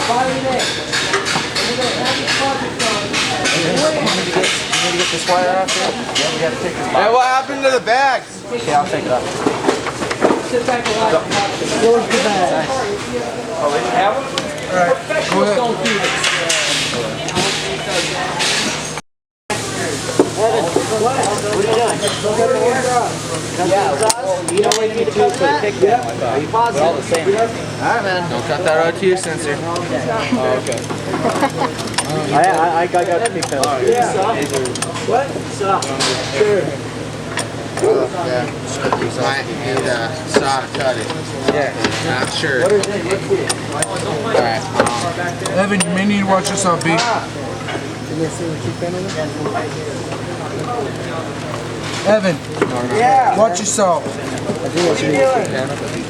You need to get this wire out there? Yeah, we got to take this box. Hey, what happened to the bags? Okay, I'll take it up. Sit back a lot. Where's the bag? Oh, they have them? Alright, go ahead. Don't do this. Evan, what are you doing? Yeah, you know what you need to do for the kickdown. Are you positive? We're all the same. Alright, man. Don't cut that out to your sensor. Oh, okay. I got the kickdown. What? Sure. Yeah. Might need a saw to cut it. Yeah. Not sure. Alright. Evan, you may need to watch yourself, B. Evan, watch yourself. What are you doing?